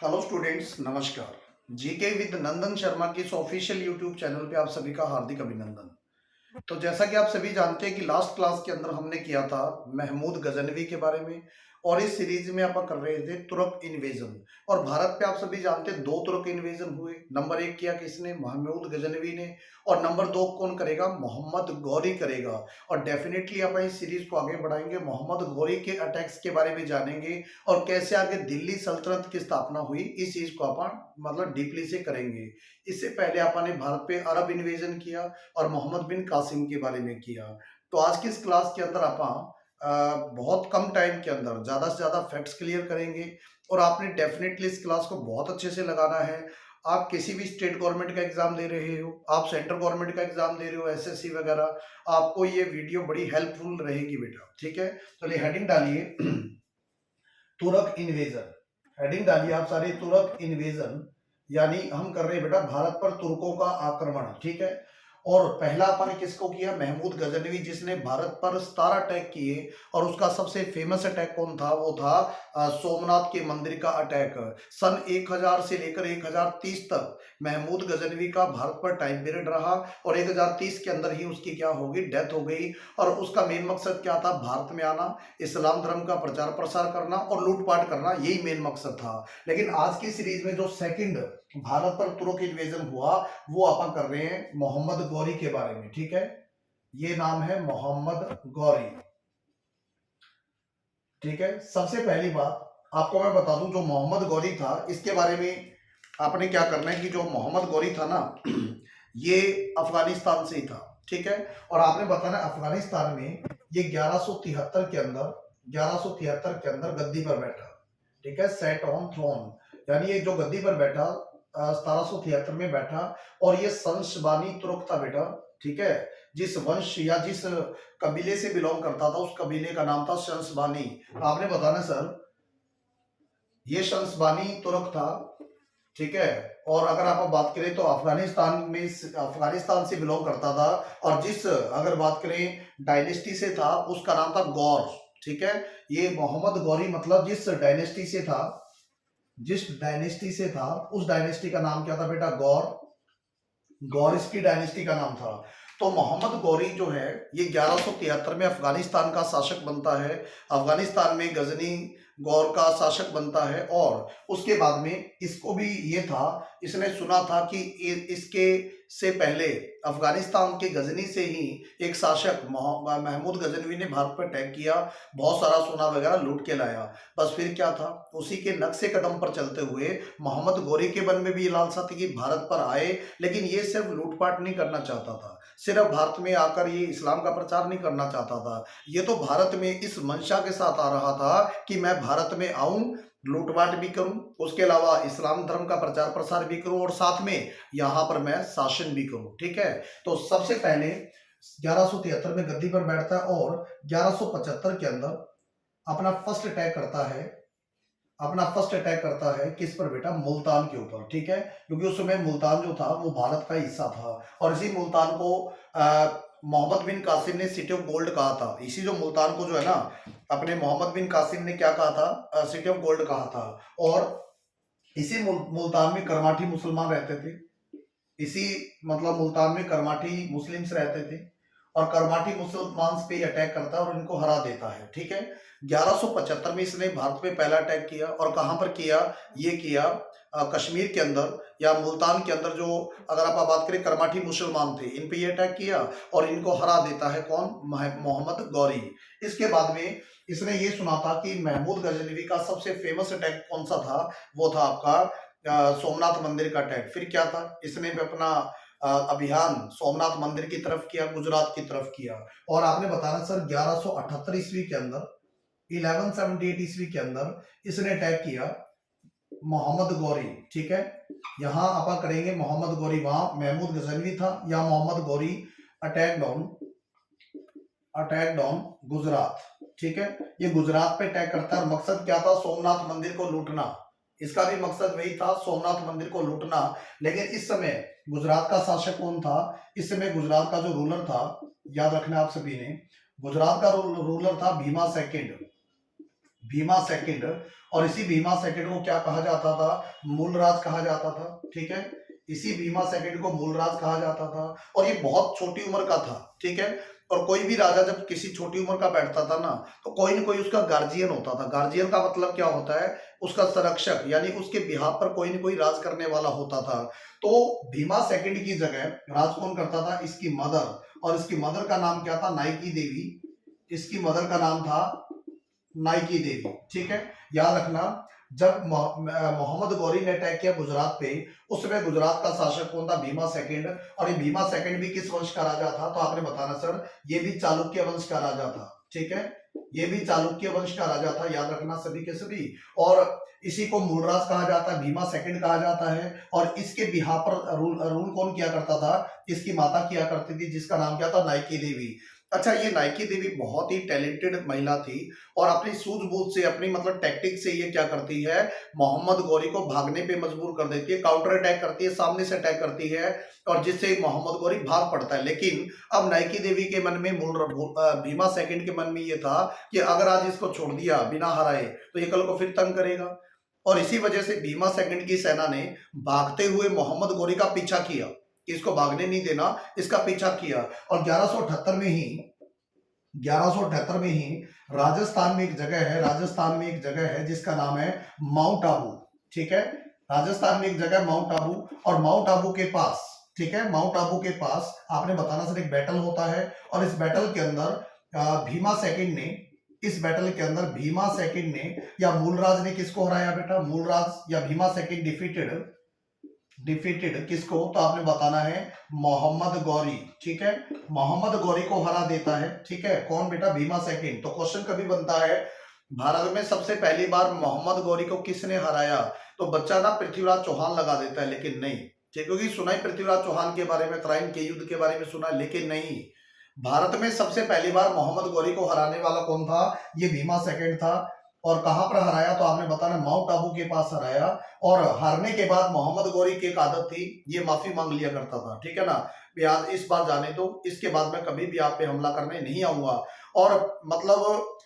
Hello students, नमस्कार। GK with नंदन शर्मा की इस ऑफिशियल यूट्यूब चैनल पे आप सभी का हार्दिक अभिनंदन। तो जैसा कि आप सभी जानते हैं कि लास्ट क्लास के अंदर हमने किया था महमूद गजनवी के बारे में, और इस सीरीज में आप कर रहे थे तुर्क इन्वेजन। और भारत पे आप सभी जानते हैं दो तुर्क इन्वेजन हुए। नंबर एक किया किसने? महमूद गजनवी ने। और नंबर दो कौन करेगा? मोहम्मद गौरी करेगा। और डेफिनेटली आप इस सीरीज को आगे बढ़ाएंगे, मोहम्मद गौरी के अटैक्स के बारे में जानेंगे और कैसे आगे दिल्ली सल्तनत की स्थापना हुई, इस चीज को अपन मतलब डीपली से करेंगे। इससे पहले आपने भारत पे अरब इन्वेजन किया और मोहम्मद बिन कासिम के बारे में किया। तो आज की इस क्लास के अंदर आप बहुत कम टाइम के अंदर ज्यादा से ज्यादा फैक्ट्स क्लियर करेंगे। और आपने डेफिनेटली इस क्लास को बहुत अच्छे से लगाना है। आप किसी भी स्टेट गवर्नमेंट का एग्जाम दे रहे हो, आप सेंट्रल गवर्नमेंट का एग्जाम दे रहे हो, एसएससी वगैरह, आपको ये वीडियो बड़ी हेल्पफुल रहेगी बेटा। ठीक है, चलिए हेडिंग डालिए तुर्क इन्वेजन। हेडिंग डालिए आप सारे, तुर्क इन्वेजन यानी हम कर रहे हैं बेटा भारत पर तुर्कों का आक्रमण। ठीक है, और पहला अपन किसको किया? महमूद गजनवी, जिसने भारत पर 17 अटैक किए। और उसका सबसे फेमस अटैक कौन था? वो था सोमनाथ के मंदिर का अटैक। सन 1000 से लेकर 1030 तक महमूद गजनवी का भारत पर टाइम पीरियड रहा, और 1030 के अंदर ही उसकी क्या हो गई? डेथ हो गई। और उसका मेन मकसद क्या था? भारत में आना, इस्लाम धर्म का प्रचार प्रसार करना और लूटपाट करना, यही मेन मकसद था। लेकिन आज की सीरीज में जो सेकंड भारत पर तुर्क इन्वेजन हुआ, वो अपन कर रहे हैं मोहम्मद गौरी के बारे में। ठीक है, ये नाम है मोहम्मद गौरी। ठीक है, सबसे पहली बात आपको मैं बता दूं, जो मोहम्मद गौरी था इसके बारे में आपने क्या करना है कि जो मोहम्मद गौरी था ना ये अफगानिस्तान से ही था। ठीक है, और आपने बताना अफगानिस्तान में ये 1173 के अंदर 1173 के अंदर गद्दी पर बैठा। ठीक है, सेट ऑन थ्रोन, यानी ये जो गद्दी पर बैठा 1773 में बैठा। और ये संशबानी तुर्क था बेटा। ठीक है, जिस वंश या जिस कबीले से बिलोंग करता था उस कबीले का नाम था शंसबानी। आपने बताना सर ये शंसबानी तुर्क था। ठीक है, और अगर आप बात करें तो अफगानिस्तान से बिलोंग करता था। और जिस अगर बात करें डायनेस्टी से था, उसका नाम था गौर। ठीक है, ये मोहम्मद गौरी मतलब जिस डायनेस्टी से था, जिस डायनेस्टी से था उस डायनेस्टी का नाम क्या था बेटा? गौर। गौर इसकी डायनेस्टी का नाम था। तो मोहम्मद गौरी जो है ये 1173 में अफगानिस्तान का शासक बनता है। अफगानिस्तान में गजनी गौर का शासक बनता है। और उसके बाद में इसको भी ये था, इसने सुना था कि इसके से पहले अफगानिस्तान के गजनी से ही एक शासक महमूद गजनवी ने भारत पर अटैक किया, बहुत सारा सोना वगैरह लूट के लाया। बस फिर क्या था, उसी के नक्शे कदम पर चलते हुए मोहम्मद गौरी के मन में भी ये लालसा थी कि भारत पर आए, लेकिन ये सिर्फ लूटपाट नहीं करना चाहता था, सिर्फ भारत में आकर ये इस्लाम का प्रचार नहीं करना चाहता था। ये तो भारत में इस मंशा के साथ आ रहा था कि मैं भारत में आऊं, लूटपाट भी करूं, उसके अलावा इस्लाम धर्म का प्रचार प्रसार भी करूं, और साथ में यहां पर मैं शासन भी करूं। ठीक है, तो सबसे पहले 1173 में गद्दी पर बैठता है और 1175 के अंदर अपना फर्स्ट अटैक करता है। अपना फर्स्ट अटैक करता है किस पर बेटा? मुल्तान के ऊपर। ठीक है, क्योंकि उस समय मुल्तान जो था वो भारत का हिस्सा था, और इसी मुल्तान को मोहम्मद बिन कासिम ने सिटी ऑफ गोल्ड कहा था। इसी जो मुल्तान को जो है ना, अपने मोहम्मद बिन कासिम ने क्या कहा था? सिटी ऑफ गोल्ड कहा था। और इसी मुल्तान में कर्माठी मुसलमान रहते थे। इसी मतलब मुल्तान में कर्माठी मुस्लिम्स रहते थे, और कर्माठी मुसलमान पे अटैक करता है और इनको हरा देता है। ठीक है, 1175 में इसने भारत पे पहला अटैक किया, और कहां पर किया? ये किया कश्मीर के अंदर या मुल्तान के अंदर। जो अगर आप बात करें कर्माठी मुसलमान थे, इन पे ये अटैक किया और इनको हरा देता है कौन? मोहम्मद गौरी। इसके बाद में इसने ये सुना था कि महमूद गजनवी का सबसे फेमस अटैक कौन सा था? वो था आपका सोमनाथ मंदिर का अटैक। फिर क्या था, इसने भी अपना अभियान सोमनाथ मंदिर की तरफ किया, गुजरात की तरफ किया। और आपने बताना सर 1178 ईस्वी के अंदर, 1178 ईस्वी के अंदर इसने अटैक किया मोहम्मद गौरी। ठीक है, यहां आप करेंगे मोहम्मद गौरी, वहां महमूद गजनवी था, या मोहम्मद गौरी अटैक डाउन गुजरात। ठीक है, ये गुजरात पे अटैक करता है। मकसद क्या था? सोमनाथ मंदिर को लूटना। इसका भी मकसद वही था, सोमनाथ मंदिर को लूटना। लेकिन इस समय गुजरात का शासक कौन था? इस समय गुजरात का जो रूलर था, याद रखना आप सभी ने, गुजरात का रूलर था भीमा सेकंड। भीमा सेकंड। और इसी भीमा सेकंड को क्या कहा जाता था? मूलराज कहा जाता था। ठीक है, इसी भीमा सेकंड को मूलराज कहा जाता था। और ये बहुत छोटी उम्र का था। ठीक है, और कोई भी राजा जब किसी छोटी उम्र का बैठता था ना, तो कोई ना कोई उसका गार्जियन होता था। गार्जियन का मतलब क्या होता है? उसका संरक्षक, यानी उसके बिहाफ पर कोई ना कोई राज करने वाला होता था। तो भीमा सेकंड की जगह राज कौन करता था? इसकी मदर। और इसकी मदर का नाम क्या था? नाइकी देवी। इसकी मदर का नाम था नाइकी देवी। ठीक है, याद रखना, जब मोहम्मद गौरी ने अटैक किया गुजरात पे, उस समय गुजरात का शासक कौन था? भीमा सेकंड। और ये भीमा सेकंड भी किस वंश का राजा था? तो आपने बताना सर, ये भी चालुक्य वंश का राजा था। ठीक है, ये भी चालुक्य वंश का राजा था, याद रखना सभी के सभी। और इसी को मूलराज कहा जाता है, भीमा सेकंड कहा जाता है। और इसके बिहार पर रूल कौन किया करता था? इसकी माता किया करती थी, जिसका नाम क्या था? नाइकी देवी। अच्छा, ये नाइकी देवी बहुत ही टैलेंटेड महिला थी, और अपनी सूझबूझ से, अपनी मतलब टैक्टिक से ये क्या करती है? मोहम्मद गौरी को भागने पे मजबूर कर देती है, काउंटर अटैक करती है, सामने से अटैक करती है, और जिससे मोहम्मद गौरी भाग पड़ता है। लेकिन अब नाइकी देवी के मन में, भीमा सेकंड के मन में ये था कि अगर आज इसको छोड़ दिया बिना हराए, तो ये कल को फिर तंग करेगा। और इसी वजह से भीमा सेकंड की सेना ने भागते हुए मोहम्मद गौरी का पीछा किया, इसको भागने नहीं देना, इसका पीछा किया। और 1178 में ही 1178 में ही राजस्थान में एक जगह है, राजस्थान में एक जगह है जिसका नाम है माउंट आबू। ठीक है, राजस्थान में एक जगह माउंट आबू, और माउंट आबू के पास, ठीक है, माउंट आबू के पास आपने बताना सर, एक बैटल होता है। और इस बैटल के अंदर भीमा सेकंड ने, इस बैटल के अंदर भीमा सेकंड ने या मूलराज ने किसको हराया बेटा? मूलराज या भीमा सेकंड डिफीटेड किसको? तो आपने बताना है मोहम्मद गौरी। ठीक है, मोहम्मद गौरी को हरा देता है। ठीक है, कौन बेटा? भीमा सेकंड। तो क्वेश्चन कभी बनता है, भारत में सबसे पहली बार मोहम्मद गौरी को किसने हराया? तो बच्चा ना पृथ्वीराज चौहान लगा देता है, लेकिन नहीं। ठीक, क्योंकि सुना ही पृथ्वीराज चौहान के बारे में, तराइन के युद्ध के बारे में सुना, लेकिन नहीं। भारत में सबसे पहली बार मोहम्मद गौरी को हराने वाला कौन था? ये भीमा सेकंड था। और कहां पर हराया? तो आपने बताना माउंट आबू के पास हराया। और हारने के बाद मोहम्मद गौरी की एक आदत थी, ये माफी मांग लिया करता था। ठीक है ना, आज इस बार जाने दो, इसके बाद मैं कभी भी आप पे हमला करने नहीं आऊंगा। और मतलब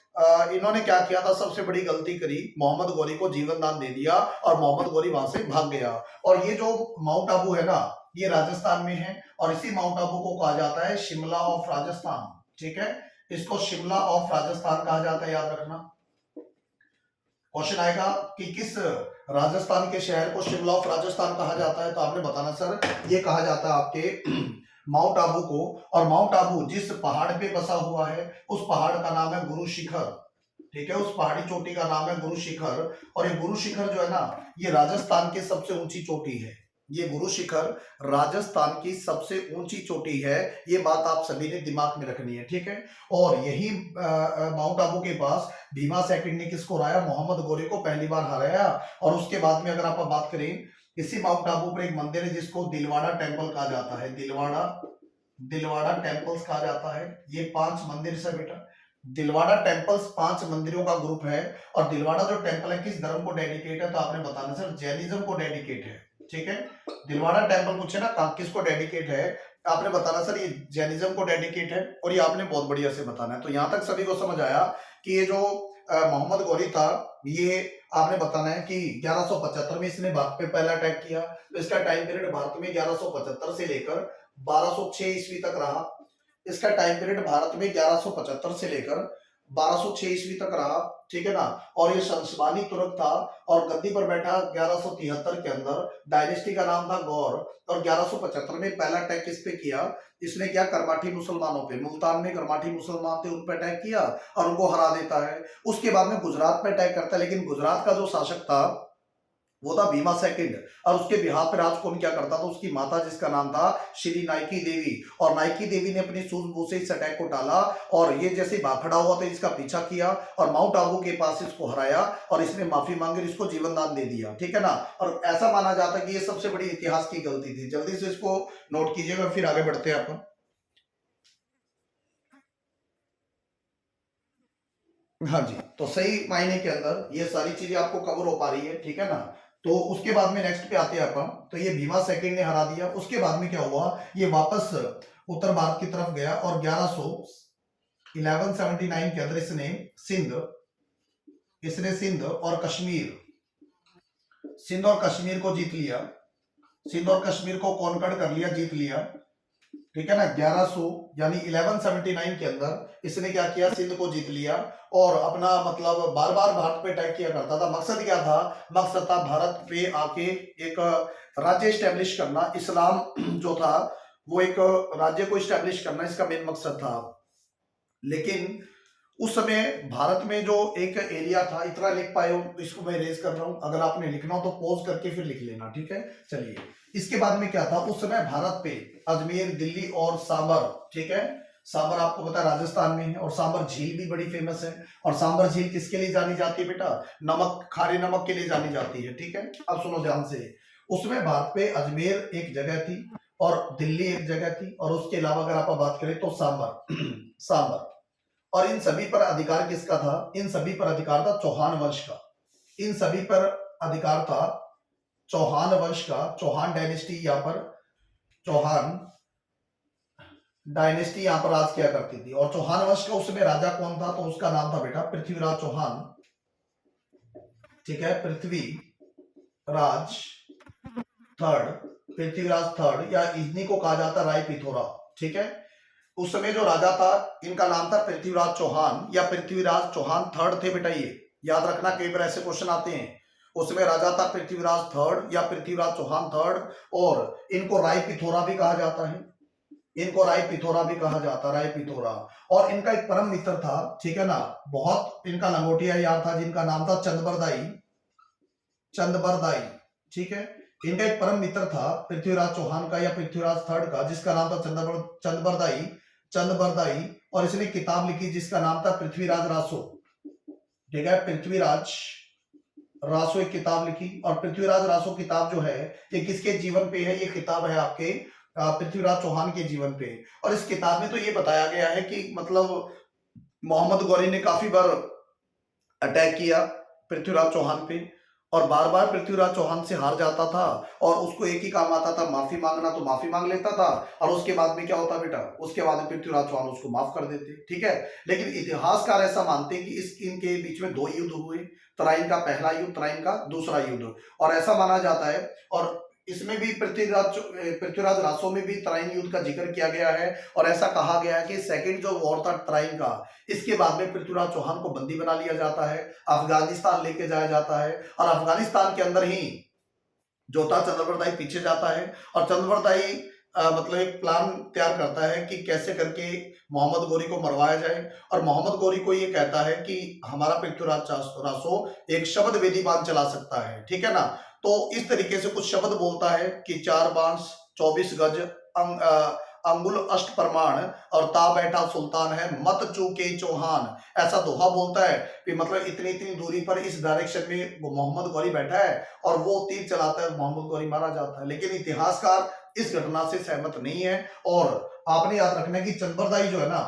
इन्होंने क्या किया था? सबसे बड़ी गलती करी, मोहम्मद गौरी को जीवन दान दे दिया, और मोहम्मद गौरी वहां से भाग गया। और ये जो माउंट आबू है ना, ये राजस्थान में है, और इसी माउंट आबू को कहा जाता है शिमला ऑफ राजस्थान। ठीक है, इसको शिमला ऑफ राजस्थान कहा जाता है, याद रखना। क्वेश्चन आएगा कि किस राजस्थान के शहर को शिमला ऑफ राजस्थान कहा जाता है? तो आपने बताना सर, ये कहा जाता है आपके माउंट आबू को। और माउंट आबू जिस पहाड़ पे बसा हुआ है, उस पहाड़ का नाम है गुरु शिखर। ठीक है, उस पहाड़ी चोटी का नाम है गुरु शिखर। और ये गुरु शिखर जो है ना, ये राजस्थान की सबसे ऊंची चोटी है। ये गुरु शिखर राजस्थान की सबसे ऊंची चोटी है, ये बात आप सभी ने दिमाग में रखनी है। ठीक है, और यही माउंट आबू के पास भीमा सेकंड ने किसको हराया? मोहम्मद गौरी को पहली बार हराया। और उसके बाद में अगर आप बात करें, इसी माउंट आबू पर एक मंदिर है जिसको दिलवाड़ा टेम्पल कहा जाता है। दिलवाड़ा टेम्पल्स कहा जाता है। ये 5 मंदिर से बेटा, दिलवाड़ा टेम्पल्स 5 मंदिरों का ग्रुप है। और दिलवाड़ा जो टेम्पल है किस धर्म को डेडिकेट है? तो आपने बताना सर, जैनिज्म को डेडिकेट है। ठीक है, दिलवाड़ा टेम्पल पूछे ना किसको डेडिकेट है, आपने बताना सर ये जैनिज्म को डेडिकेट है। और ये आपने बहुत बढ़िया से बताना है। तो यहां तक सभी को समझ आया कि ये जो मोहम्मद गौरी था, ये आपने बताना है कि 1175 में इसने भारत पे पहला अटैक किया। तो इसका टाइम पीरियड भारत में 1175 से लेकर 1206 ईस्वी तक रहा। इसका टाइम पीरियड भारत में 1175 से लेकर 1206 ईस्वी तक रहा। ठीक है ना, और ये संसबानी तुर्क था, और गद्दी पर बैठा 1173 के अंदर। डायनेस्टी का नाम था गौर। और 1175 में पहला अटैक किस पे किया? इसने क्या? कर्माठी मुसलमानों पे, मुल्तान में कर्माठी मुसलमान थे, उन पे अटैक किया और उनको हरा देता है। उसके बाद में गुजरात पे अटैक करता है, लेकिन गुजरात का जो शासक था वो था भीमा सेकंड। और उसके बिहार पर राज कौन क्या करता था? उसकी माता, जिसका नाम था श्री नाइकी देवी। और नाइकी देवी ने अपनी सूझबूझ से इस अटैक को टाला, और ये जैसे भाग खड़ा हुआ तो इसका पीछा किया, और माउंट आबू के पास इसको हराया, और इसने माफी मांगी, इसको जीवन दान दे दिया। ठीक है ना, और ऐसा माना जाता है कि ये सबसे बड़ी इतिहास की गलती थी। जल्दी से इसको नोट कीजिएगा, फिर आगे बढ़ते हैं अपन। हाँ जी, तो सही मायने के अंदर ये सारी चीजें आपको कवर हो पा रही है। ठीक है ना, तो उसके बाद में नेक्स्ट पे आते हैं अपन। तो ये भीमा सेकंड ने हरा दिया। उसके बाद में क्या हुआ? ये वापस उत्तर भारत की तरफ गया, और 1179 के अंदर इसने सिंध इसने सिंध और कश्मीर को जीत लिया, सिंध और कश्मीर को कॉन्कर कर लिया, जीत लिया, ठीक है ना। 1100 यानी 1179 के अंदर इसने क्या किया, सिंध को जीत लिया और अपना मतलब बार बार भारत पे अटैक किया करता था। मकसद क्या था, मकसद था भारत पे आके एक राज्य स्टैब्लिश करना, इस्लाम जो था वो एक राज्य को स्टैब्लिश करना, इसका मेन मकसद था। लेकिन उस समय भारत में जो एक एरिया था, इतना लिख पाए हो तो इसको मैं रेज कर रहा हूं, अगर आपने लिखना हो तो पॉज करके फिर लिख लेना, ठीक है। चलिए, इसके बाद में क्या था, उस समय भारत पे अजमेर, दिल्ली और सांबर, ठीक है, सांबर आपको पता है राजस्थान में है, और सांबर झील भी बड़ी फेमस है। और सांबर झील किसके लिए जानी जाती है बेटा, नमक, खारे नमक के लिए जानी जाती है, ठीक है। अब सुनो ध्यान से, उसमें भारत पे अजमेर एक जगह थी और दिल्ली एक जगह थी, और उसके अलावा अगर आप बात करें तो सांबर सांबर, और इन सभी पर अधिकार किसका था, इन सभी पर अधिकार था चौहान वंश का, इन सभी पर अधिकार था चौहान वंश का, चौहान डायनेस्टी, यहाँ पर चौहान डायनेस्टी यहाँ पर राज किया करती थी। और चौहान वंश का उस समय राजा कौन था, तो उसका नाम था बेटा पृथ्वीराज चौहान, ठीक है, पृथ्वीराज थर्ड, पृथ्वीराज थर्ड, या इन्हीं को कहा जाता राय पिथोरा, ठीक है। उस समय जो राजा था इनका नाम था पृथ्वीराज चौहान या पृथ्वीराज चौहान थर्ड थे बेटा, ये याद रखना, कई बार ऐसे क्वेश्चन आते हैं। उस समय राजा था पृथ्वीराज थर्ड या पृथ्वीराज चौहान थर्ड, और इनको राय पिथोरा भी कहा जाता है, इनको राय पिथोरा भी कहा जाता, राय पिथोरा। और इनका एक परम मित्र था, ठीक है ना, बहुत इनका लंगोटिया यार था, जिनका नाम था चंदबरदाई, चंदबरदाई, ठीक है। इनका एक परम मित्र था पृथ्वीराज चौहान का या पृथ्वीराज थर्ड का, जिसका नाम था चंदबरदाई, चंदबरदाई, और इसने किताब लिखी जिसका नाम था पृथ्वीराज रासो, ठीक है, पृथ्वीराज रासो एक किताब लिखी। और पृथ्वीराज रासो किताब जो है ये किसके जीवन पे है, ये किताब है आपके पृथ्वीराज चौहान के जीवन पे। और इस किताब में तो ये बताया गया है कि मतलब मोहम्मद गौरी ने काफी बार अटैक किया पृथ्वीराज चौहान पे, और बार बार पृथ्वीराज चौहान से हार जाता था, और उसको एक ही काम आता था माफी मांगना, तो माफी मांग लेता था, और उसके बाद में क्या होता बेटा, उसके बाद में पृथ्वीराज चौहान उसको माफ कर देते, ठीक है। लेकिन इतिहासकार ऐसा मानते हैं कि इनके बीच में दो युद्ध हुए, तराइन का पहला युद्ध, तराइन का दूसरा युद्ध, और ऐसा माना जाता है। और इसमें भी पृथ्वीराज रासो में भी तराइन युद्ध का जिक्र किया गया है, और ऐसा कहा गया है कि सेकंड जो वॉर था तराइन का, इसके बाद में पृथ्वीराज चौहान को बंदी बना लिया जाता है, अफगानिस्तान लेके जाया जाता है, और अफगानिस्तान के अंदर ही जो था चंद्रबरदाई पीछे जाता है, और चंद्रबरदाई मतलब एक प्लान तैयार करता है कि कैसे करके मोहम्मद गौरी को मरवाया जाए। और मोहम्मद गौरी को ये कहता है कि हमारा पृथ्वीराज रासो एक शब्द वेदी बांध चला सकता है, ठीक है ना। तो इस तरीके से कुछ शब्द बोलता है कि 4 बांस 24 गज अंगुल अष्ट प्रमाण, और ता बैठा सुल्तान है मत चूके चौहान, ऐसा दोहा बोलता है कि मतलब इतनी इतनी दूरी पर इस डायरेक्शन में वो मोहम्मद गौरी बैठा है और वो तीर चलाता है, मोहम्मद गौरी मारा जाता है। लेकिन इतिहासकार इस घटना से सहमत नहीं है। और आपने याद रखना है कि चंद्रबरदाई जो है ना,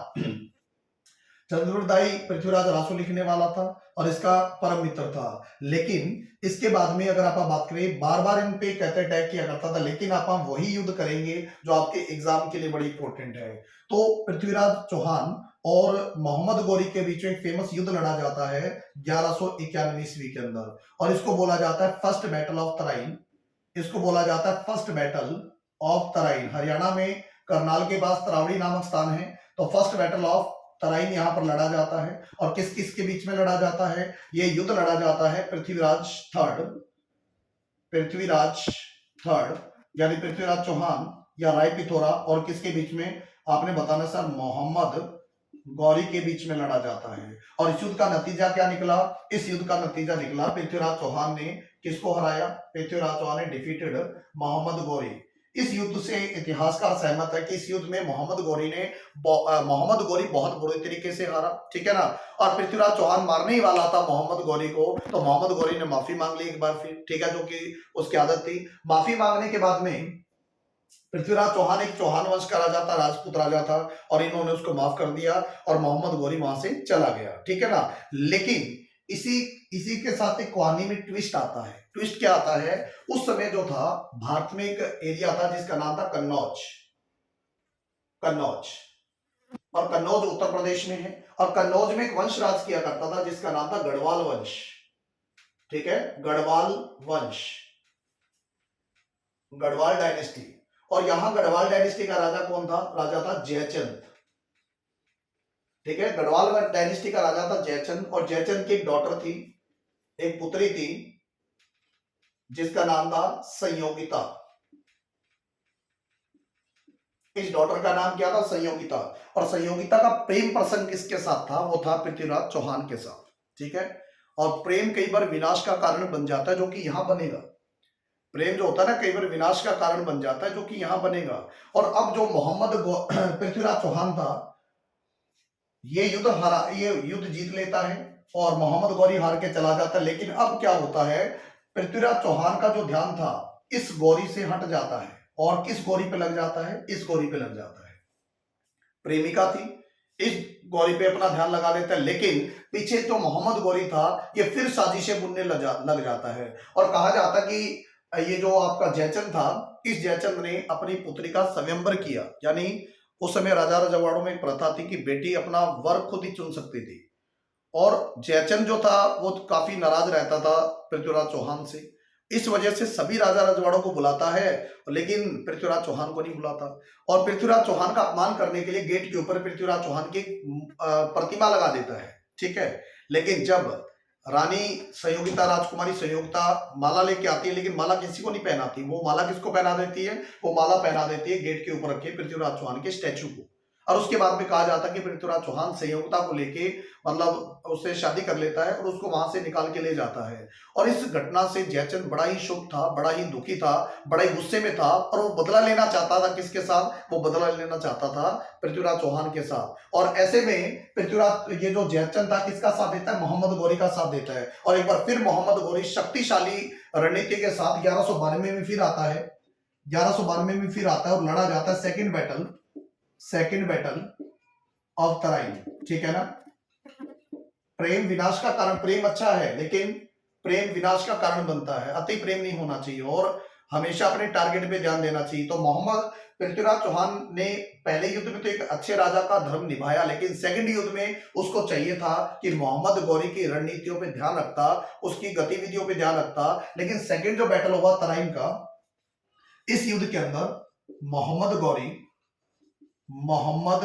चंद्रबरदाई पृथ्वीराज रासो लिखने वाला था और इसका परम मित्र था। लेकिन इसके बाद में अगर आप बात करें, बार बार इन पे कहते अटैक किया करता था, लेकिन आप वही युद्ध करेंगे जो आपके एग्जाम के लिए बड़ी इंपॉर्टेंट है। तो पृथ्वीराज चौहान और मोहम्मद गौरी के बीच में एक फेमस युद्ध लड़ा जाता है 1191 ईस्वी के अंदर, और इसको बोला जाता है फर्स्ट बैटल ऑफ तराइन, इसको बोला जाता है first battle of Tarain. Haryana में करनाल के पास तरावड़ी नामक स्थान है, तो फर्स्ट बैटल ऑफ तराइन यहां पर लड़ा जाता है। और किस किस के बीच में लड़ा जाता है, ये युद्ध लड़ा जाता है पृथ्वीराज थर्ड यानी पृथ्वीराज चौहान या राय पिथोरा और किसके बीच में, आपने बताना सर, मोहम्मद गौरी के बीच में लड़ा जाता है। और इस युद्ध का नतीजा क्या निकला, इस युद्ध का नतीजा निकला पृथ्वीराज चौहान ने किसको हराया, पृथ्वीराज चौहान ने डिफीटेड मोहम्मद गौरी। इस युद्ध से इतिहासकार सहमत है कि इस युद्ध में मोहम्मद गौरी बहुत बुरे तरीके से हारा, ठीक है ना। और पृथ्वीराज चौहान मारने ही वाला था मोहम्मद गौरी को, तो मोहम्मद गौरी ने माफी मांग ली एक बार फिर, ठीक है, जो कि उसकी आदत थी। माफी मांगने के बाद में पृथ्वीराज चौहान एक चौहान वंश का राजा था, राजपूत राजा था, और इन्होंने उसको माफ कर दिया और मोहम्मद गौरी वहां से चला गया, ठीक है ना। लेकिन इसी के साथ एक कहानी में ट्विस्ट आता है। ट्विस्ट क्या आता है, उस समय जो था भारत में एक एरिया था जिसका नाम था कन्नौज। कन्नौज और कन्नौज उत्तर प्रदेश में है। और कन्नौज में एक वंश राज किया करता था जिसका नाम था गढ़वाल वंश। ठीक है, गढ़वाल वंश, गढ़वाल डायनेस्टी। और यहां गढ़वाल डायनेस्टी का राजा कौन था? राजा था जयचंद। ठीक है, गढ़वाल डायनेस्टी का राजा था जयचंद। और जयचंद की एक डॉटर थी, एक पुत्री थी जिसका नाम था संयोगिता। इस डॉटर का नाम क्या था? संयोगिता। और संयोगिता का प्रेम प्रसंग किसके साथ था? वो था पृथ्वीराज चौहान के साथ। ठीक है, और प्रेम कई बार विनाश का कारण बन जाता है, जो कि यहां बनेगा। प्रेम जो होता है ना, कई बार विनाश का कारण बन जाता है, जो कि यहां बनेगा। और अब जो पृथ्वीराज चौहान था, ये युद्ध जीत लेता है और मोहम्मद गौरी हार के चला जाता है। लेकिन अब क्या होता है, पृथ्वीराज चौहान का जो ध्यान था इस गौरी से हट जाता है। और किस गौरी पे लग जाता है? इस गौरी पे लग जाता है। प्रेमिका थी, इस गौरी पे अपना ध्यान लगा लेता है। लेकिन पीछे जो मोहम्मद गौरी था ये फिर साजिशें बुनने लग जाता है। और कहा जाता कि ये जो आपका जयचंद था, इस जयचंद ने अपनी पुत्री का स्वयंवर किया। यानी उस समय राजा रजवाड़ों में एक प्रथा थी कि बेटी अपना वर खुद ही चुन सकती थी। और जयचंद जो था वो काफी नाराज रहता था पृथ्वीराज चौहान से। इस वजह से सभी राजा रजवाड़ों को बुलाता है, लेकिन पृथ्वीराज चौहान को नहीं बुलाता। और पृथ्वीराज चौहान का अपमान करने के लिए गेट के ऊपर पृथ्वीराज चौहान की प्रतिमा लगा देता है। ठीक है, लेकिन जब रानी संयोगिता, राजकुमारी संयोगिता माला लेके आती है, लेकिन माला किसी को नहीं पहनाती। वो माला किसको पहना देती है? वो माला पहना देती है गेट के ऊपर रखे पृथ्वीराज चौहान के स्टैचू को। और उसके बाद में कहा जाता है कि पृथ्वीराज चौहान संयोगिता को लेके मतलब उससे शादी कर लेता है और उसको वहां से निकाल के ले जाता है। और इस घटना से जयचंद बड़ा ही शुभ था, बड़ा ही दुखी था, बड़ा ही गुस्से में था। और वो बदला लेना चाहता था। किसके साथ? वो बदला लेना चाहता था पृथ्वीराज चौहान के साथ। और ऐसे में पृथ्वीराज, ये जो जयचंद था, किसका साथ देता है? मोहम्मद गौरी का साथ देता है। और एक बार फिर मोहम्मद गौरी शक्तिशाली रणनीति के साथ 1192 में फिर आता है। 1192 में फिर आता है और लड़ा जाता है सेकेंड बैटल ऑफ तराइन। ठीक है ना। प्रेम विनाश का कारण, प्रेम अच्छा है लेकिन प्रेम विनाश का कारण बनता है। अति प्रेम नहीं होना चाहिए और हमेशा अपने टारगेट पे ध्यान देना चाहिए। तो मोहम्मद पृथ्वीराज चौहान ने पहले युद्ध में तो एक अच्छे राजा का धर्म निभाया, लेकिन सेकंड युद्ध में उसको चाहिए था कि मोहम्मद गौरी की रणनीतियों पे ध्यान रखता, उसकी गतिविधियों पे ध्यान रखता। लेकिन सेकंड जो बैटल हुआ तराइन का, इस युद्ध के अंदर मोहम्मद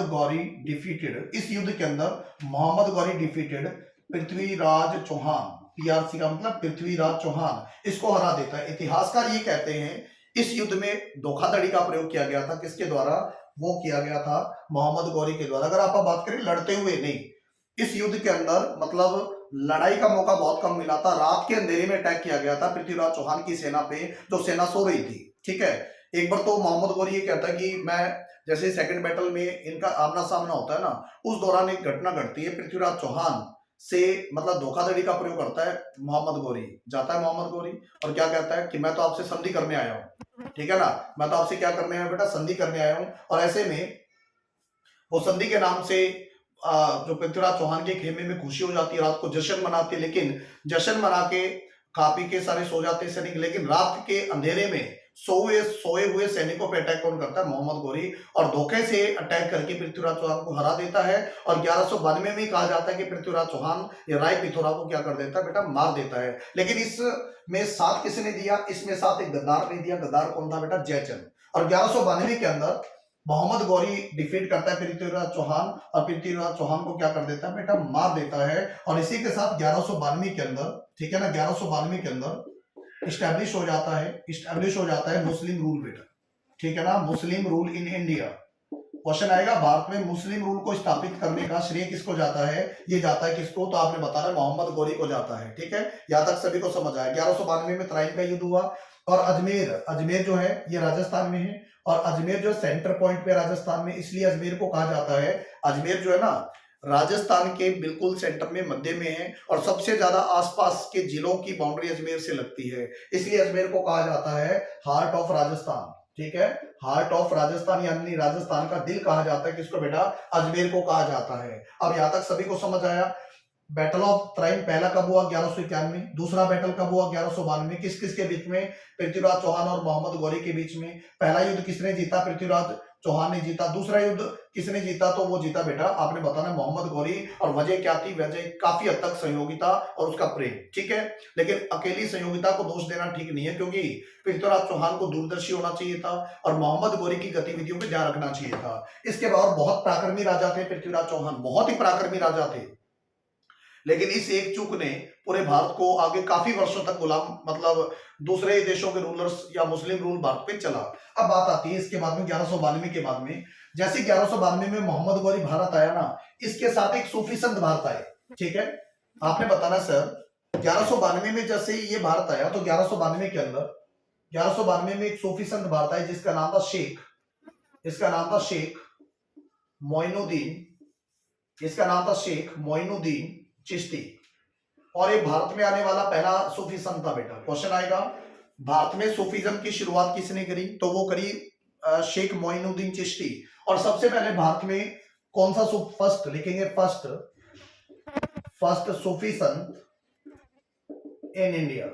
गौरी डिफीटेड। इस युद्ध के अंदर मोहम्मद गौरी डिफीटेड पृथ्वीराज चौहान। पीआरसी का मतलब पृथ्वीराज चौहान, इसको हरा देता है। इतिहासकार ये कहते हैं इस युद्ध में धोखाधड़ी का प्रयोग किया गया था। किसके द्वारा? वो किया गया था मोहम्मद गौरी के द्वारा। अगर आप बात करें लड़ते हुए नहीं, इस युद्ध के अंदर मतलब लड़ाई का मौका बहुत कम मिला था। रात के अंधेरे में अटैक किया गया था पृथ्वीराज चौहान की सेना पे, जो सेना सो रही थी। ठीक है, एक बार तो मोहम्मद गौरी ये कहता है कि मैं, जैसे सेकंड बैटल में इनका आमना सामना होता है ना, उस दौरान एक घटना घटती है। पृथ्वीराज चौहान से मतलब धोखाधड़ी का प्रयोग करता है मोहम्मद गौरी। जाता है मोहम्मद गौरी और क्या कहता है कि मैं तो आपसे संधि करने आया हूँ। ठीक है ना, मैं तो आपसे क्या करने आया हूँ बेटा? संधि करने आया हूँ। और ऐसे में वो संधि के नाम से जो पृथ्वीराज चौहान के खेमे में खुशी हो जाती है, रात को जश्न मनाती है। लेकिन जश्न मना के खा पी के सारे सो जाते हैं सैनिक। लेकिन रात के अंधेरे में सोए हुए सैनिकों पे अटैक कौन करता है? मोहम्मद गौरी। और धोखे से अटैक करके पृथ्वीराज चौहान को हरा देता है। और 1192 में कहा जाता है कि पृथ्वीराज चौहान ये राय पिथौरा को क्या कर देता है बेटा? मार देता है। लेकिन इसमें साथ किसने दिया? इसमें साथ एक गद्दार ने दिया। गद्दार कौन था बेटा? जयचंद। और 1192 के अंदर मोहम्मद गौरी डिफीट करता है पृथ्वीराज चौहान और पृथ्वीराज चौहान को क्या कर देता है बेटा? मार देता है। और इसी के साथ 1192 के अंदर, ठीक है ना, 1192 के अंदर इस्टेब्लिश हो जाता है मुस्लिम रूल बेटा। ठीक है ना, मुस्लिम रूल इन इंडिया। क्वेश्चन आएगा, भारत में मुस्लिम रूल को स्थापित करने का श्रेय किसको जाता है? ये जाता है किसको? तो आपने बताना मोहम्मद गौरी को जाता है। ठीक है, यहां तक सभी को समझ आया। 1192 में तराइन का युद्ध हुआ। और अजमेर जो है ये राजस्थान में है। और अजमेर जो सेंटर पॉइंट पे राजस्थान में, इसलिए अजमेर को कहा जाता है, अजमेर जो है ना राजस्थान के बिल्कुल सेंटर में, मध्य में है। और सबसे ज्यादा आसपास के जिलों की बाउंड्री अजमेर से लगती है, इसलिए अजमेर को कहा जाता है हार्ट ऑफ राजस्थान। ठीक है, हार्ट ऑफ राजस्थान यानी राजस्थान का दिल कहा जाता है किसको बेटा? अजमेर को कहा जाता है। अब यहां तक सभी को समझ आया। बैटल ऑफ तराइन पहला कब हुआ? 1191। दूसरा बैटल कब हुआ? 1192। किस किस के बीच में? पृथ्वीराज चौहान और मोहम्मद गौरी के बीच में। पहला युद्ध किसने जीता? पृथ्वीराज चौहान ने जीता। दूसरा युद्ध किसने जीता? तो वो जीता बेटा, आपने बताना मोहम्मद गौरी। और वजह क्या थी? वजह काफी हद तक सहयोगिता और उसका प्रेम, ठीक है। लेकिन अकेली सहयोगिता को दोष देना ठीक नहीं है, क्योंकि पृथ्वीराज चौहान को दूरदर्शी होना चाहिए था और मोहम्मद गौरी की गतिविधियों पर ध्यान रखना चाहिए था। इसके बाद बहुत पराक्रमी राजा थे पृथ्वीराज चौहान, बहुत ही पराक्रमी राजा थे, लेकिन इस एक चूक ने पूरे भारत को आगे काफी वर्षों तक गुलाम, मतलब दूसरे देशों के रूलर्स या मुस्लिम रूल भारत पे चला। अब बात आती है इसके बाद में 1192 के बाद में, जैसे 1192 में मोहम्मद गौरी भारत आया ना, इसके साथ एक सूफी संत भारत आए, ठीक है। आपने बताना सर 1192 में जैसे ये भारत आया तो 1192 के अंदर 1192 में एक सूफी संत भारत आया जिसका नाम था शेख, इसका नाम था शेख मोइनुद्दीन, इसका नाम था शेख मोइनुद्दीन चिश्ती। और ये भारत में आने वाला पहला सूफी संत था बेटा। क्वेश्चन आएगा भारत में सूफीज्म की शुरुआत किसने करी? तो वो करी शेख मोइनुद्दीन चिश्ती। और सबसे पहले भारत में कौन सा फर्स्ट लिखेंगे? First Sufi Sant in India.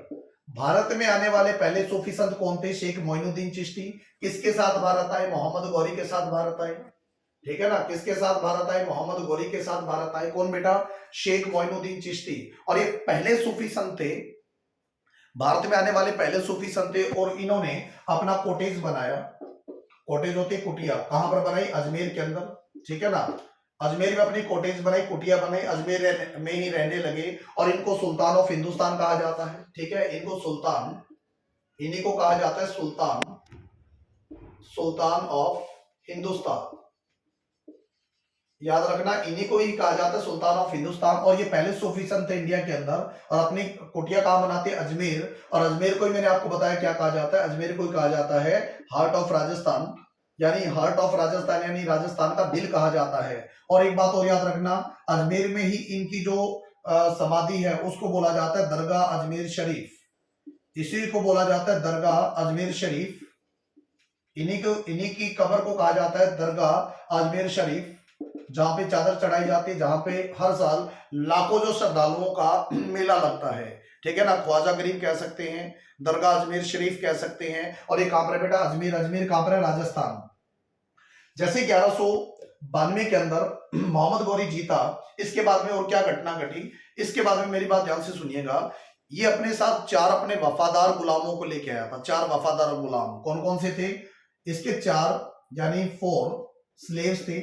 Bharat में आने वाले पहले सूफी संत कौन थे? शेख मोइनुद्दीन चिश्ती। किसके साथ भारत आए? मोहम्मद गौरी के साथ भारत आए, ठीक है ना। किसके साथ भारत आए? मोहम्मद गौरी के साथ भारत आए। कौन बेटा? शेख मोइनुद्दीन चिश्ती। और ये पहले सूफी संत थे, भारत में आने वाले पहले सूफी संत थे। और इन्होंने अपना कोटेज बनाया, कोटेज होती कुटिया, कहां पर बनाई? अजमेर के अंदर, ठीक है ना। अजमेर में अपनी कोटेज बनाई, कुटिया बनाई, अजमेर में ही रहने लगे। और इनको सुल्तान ऑफ हिंदुस्तान कहा जाता है, ठीक है। इनको सुल्तान, इन्हीं को कहा जाता है सुल्तान, सुल्तान ऑफ हिंदुस्तान, याद रखना, इन्हीं को ही कहा जाता है सुल्तान ऑफ हिंदुस्तान। और ये पहले सूफी संत थे इंडिया के अंदर। और अपनी कुटिया कहां बनाते हैं? अजमेर। और अजमेर को ही मैंने आपको बताया क्या कहा जाता है? अजमेर को ही कहा जाता है हार्ट ऑफ राजस्थान, यानी हार्ट ऑफ राजस्थान, यानी राजस्थान का दिल कहा जाता है। और एक बात और याद रखना, अजमेर में ही इनकी जो समाधि है उसको बोला जाता है दरगाह अजमेर शरीफ, इसी को बोला जाता है दरगाह अजमेर शरीफ। इन्हीं की कब्र को कहा जाता है दरगाह अजमेर शरीफ, जहां पे चादर चढ़ाई जाती है, जहां पे हर साल लाखों जो श्रद्धालुओं का मेला लगता है, ठीक है ना। ख्वाजा गरीब कह सकते हैं, दरगाह अजमेर शरीफ कह सकते हैं। और ये कहां पर है बेटा? अजमेर। अजमेर कहां पर है? राजस्थान। जैसे 1192 के अंदर मोहम्मद गौरी जीता, इसके बाद में और क्या घटना घटी? इसके बाद में मेरी बात ध्यान से सुनिएगा, ये अपने साथ 4 अपने वफादार गुलामों को लेके आया था। 4 वफादार गुलाम कौन कौन से थे? इसके 4 यानी 4 स्लेव्स थे।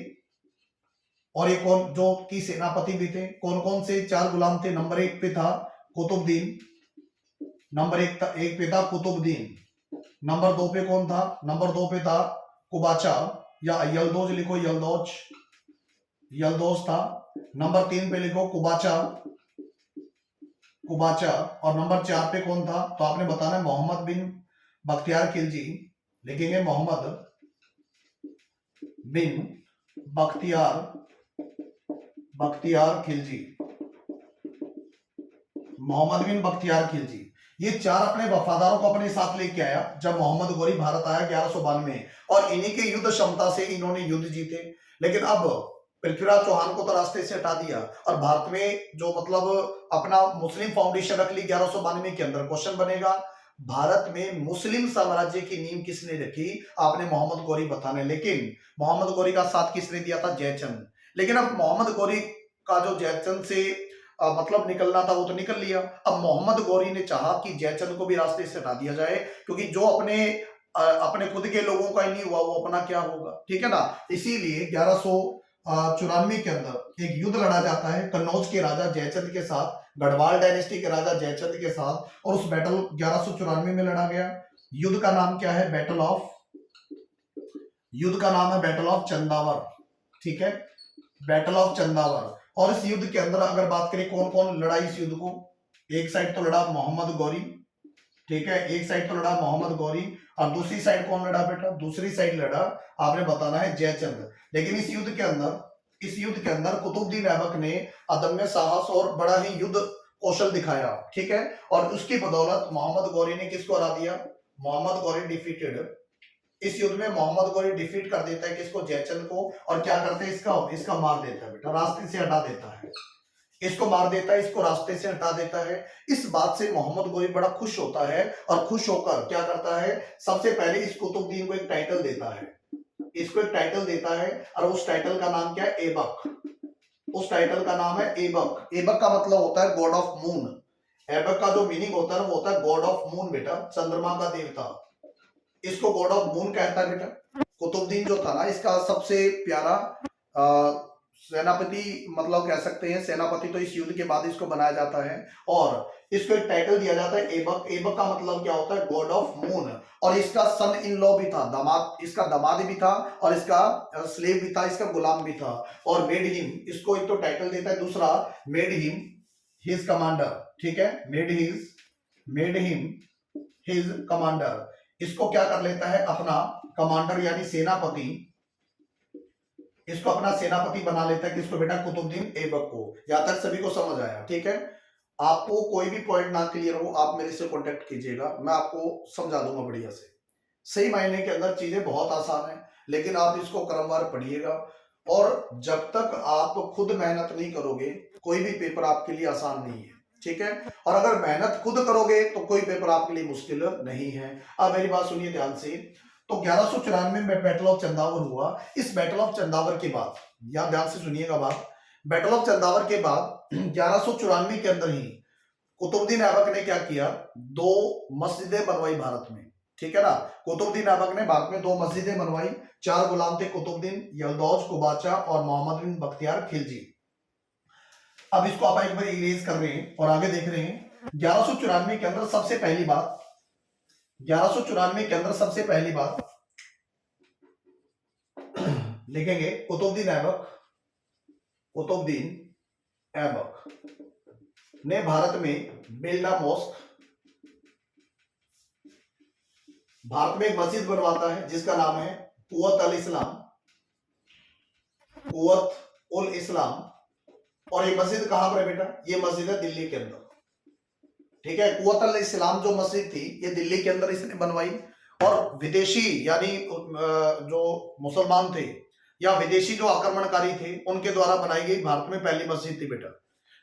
और एक कौन जो कि सेनापति भी थे। कौन कौन से 4 गुलाम थे? नंबर 1 पे था कुतुबुद्दीन, नंबर 1 पे था कुतुबुद्दीन। नंबर 2 पे कौन था? नंबर 2 पे था कुबाचा या यलदोज, लिखो यलदोज, यलदोज था। नंबर 3 पे लिखो कुबाचा, कुबाचा। और नंबर 4 पे कौन था? तो आपने बताना मोहम्मद बिन बख्तियार खिलजी, लिखेंगे मोहम्मद बिन बख्तियार खिलजी, मोहम्मद बिन बख्तियार खिलजी। ये 4 अपने वफादारों को अपने साथ लेके आया जब मोहम्मद गौरी भारत आया 1192 में। और इन्हीं के युद्ध क्षमता से इन्होंने युद्ध जीते। लेकिन अब पृथ्वीराज चौहान को तो रास्ते से हटा दिया और भारत में जो मतलब अपना मुस्लिम फाउंडेशन रख ली 1192 के अंदर। क्वेश्चन बनेगा भारत में मुस्लिम साम्राज्य की नींव किसने रखी? आपने मोहम्मद गौरी बताने। लेकिन मोहम्मद गौरी का साथ किसने दिया था? जयचंद। लेकिन अब मोहम्मद गौरी का जो जयचंद से मतलब निकलना था वो तो निकल लिया। अब मोहम्मद गौरी ने चाहा कि जयचंद को भी रास्ते से हटा दिया जाए, क्योंकि जो अपने खुद के लोगों का ही नहीं हुआ वो अपना क्या होगा, ठीक है ना। इसीलिए 1194 के अंदर एक युद्ध लड़ा जाता है कन्नौज के राजा जयचंद के साथ, गढ़वाल डायनेस्टी के राजा जयचंद के साथ। और उस बैटल 1194 में लड़ा गया। युद्ध का नाम क्या है? युद्ध का नाम है बैटल ऑफ चंदावर, ठीक है, बैटल ऑफ चंदावर। और इस युद्ध के अंदर अगर बात करें कौन कौन लड़ा इस युद्ध को, एक साइड तो लड़ा मोहम्मद गौरी, ठीक है, एक साइड तो लड़ा मोहम्मद गौरी। और दूसरी साइड कौन लड़ा बेटा? दूसरी साइड लड़ा, आपने बताना है, जयचंद। लेकिन इस युद्ध के अंदर कुतुबुद्दीन ऐबक ने अदम्य साहस और बड़ा ही युद्ध कौशल दिखाया, ठीक है। और उसकी बदौलत मोहम्मद गौरी ने किसको हरा दिया? मोहम्मद गौरी डिफीटेड। इस युद्ध में मोहम्मद गौरी डिफीट कर देता है किसको? जयचंद को। और क्या करते हैं? इसका मार देता है बेटा, रास्ते से हटा देता है। इसको मार देता है, इसको रास्ते से हटा देता है। इस बात से मोहम्मद गौरी बड़ा खुश होता है और खुश होकर क्या करता है? सबसे पहले इस कुतुबुद्दीन को एक टाइटल देता है। इसको एक टाइटल देता है और उस टाइटल का नाम क्या है? एबक। उस टाइटल का नाम है एबक। एबक का मतलब होता है गॉड ऑफ मून। एबक का जो मीनिंग होता है ना वो होता है गॉड ऑफ मून बेटा, चंद्रमा का देवता। इसको गॉड ऑफ मून कहता है बेटा। कुतुबुद्दीन जो था ना इसका सबसे प्यारा सेनापति, मतलब कह सकते हैं सेनापति, तो इस युद्ध के बाद इसको बनाया जाता है और इसको एक टाइटल दिया जाता है एबक। एबक का मतलब क्या होता है? God of moon. और इसका सन इन लॉ भी था, दामाद, इसका दामाद भी था और इसका स्लेव भी था, इसका गुलाम भी था। और मेड हिम, इसको एक तो टाइटल देता है, दूसरा मेड हिम हिज कमांडर। ठीक है, मेड हिम हिज कमांडर। इसको क्या कर लेता है? अपना कमांडर यानी सेनापति, इसको अपना सेनापति बना लेता है। किसको बेटा? कुतुबुद्दीन ऐबक को। यहां तक सभी को समझ आया? ठीक है, आपको कोई भी पॉइंट ना क्लियर हो आप मेरे से कांटेक्ट कीजिएगा, मैं आपको समझा दूंगा बढ़िया से। सही मायने के अंदर चीजें बहुत आसान है, लेकिन आप इसको क्रमवार पढ़िएगा और जब तक आप खुद मेहनत नहीं करोगे कोई भी पेपर आपके लिए आसान नहीं है। ठीक है, और अगर मेहनत खुद करोगे तो कोई पेपर आपके लिए मुश्किल नहीं है। अब मेरी बात सुनिए ध्यान से। तो 1194 में बैटल ऑफ चंदावर हुआ। इस बैटल ऑफ चंदावर के बाद, या ध्यान से सुनिएगा बात, बैटल ऑफ चंदावर के बाद 1194 के अंदर ही कुतुबुद्दीन ऐबक ने क्या किया? 2 मस्जिदें बनवाई भारत में। ठीक है ना, कुतुबुद्दीन ऐबक ने भारत में 2 मस्जिदें बनवाई। 4 गुलाम थे, कुतुबुद्दीन, यलदौज, कुबाचा और मोहम्मद बिन बख्तियार खिलजी। अब इसको आप एक बार इरेज कर रहे हैं और आगे देख रहे हैं। 1194 के अंदर सबसे पहली बात, 1194 के अंदर सबसे पहली बात लिखेंगे कुतुबुद्दीन ऐबक ने भारत में बिल्डा मॉस्क, भारत में एक मस्जिद बनवाता है जिसका नाम है कुव्वत उल इस्लाम। और ये मस्जिद कहां पर है बेटा? ये मस्जिद है दिल्ली के अंदर। ठीक है, कुव्वत उल इस्लाम जो मस्जिद थी ये दिल्ली के अंदर इसने बनवाई। और विदेशी यानी जो मुसलमान थे या विदेशी जो आक्रमणकारी थे उनके द्वारा बनाई गई भारत में पहली मस्जिद थी बेटा।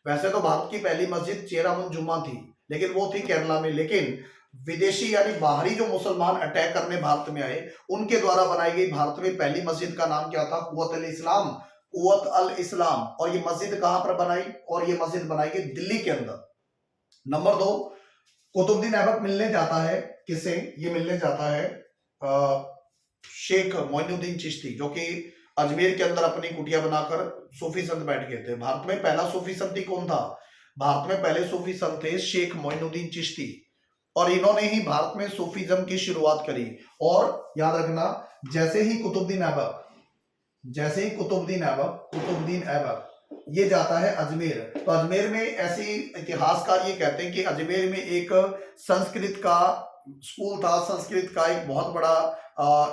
वैसे तो भारत की पहली मस्जिद चेरामुन जुम्मा थी, लेकिन वो थी केरला में। लेकिन विदेशी यानी बाहरी जो मुसलमान अटैक करने भारत में आए उनके द्वारा बनाई गई भारत में पहली मस्जिद का नाम क्या था? कुव्वत अल इस्लाम। और ये मस्जिद कहां पर बनाई? और ये मस्जिद बनाई गई दिल्ली के अंदर। नंबर 2, कुतुबुद्दीन ऐबक मिलने जाता है किसे? ये मिलने जाता है शेख मोइनुद्दीन चिश्ती, जो कि अजमेर के अंदर अपनी कुटिया बनाकर सूफी संत बैठ गए थे। भारत में पहला सूफी संत कौन था? भारत में पहले सूफी संत थे शेख मोइनुद्दीन चिश्ती, और इन्होंने ही भारत में सूफीज्म की शुरुआत करी। और याद रखना, जैसे ही कुतुबुद्दीन ऐबक ये जाता है अजमेर, तो अजमेर में ऐसी इतिहासकार ये कहते हैं कि अजमेर में एक संस्कृत का स्कूल था, संस्कृत का एक बहुत बड़ा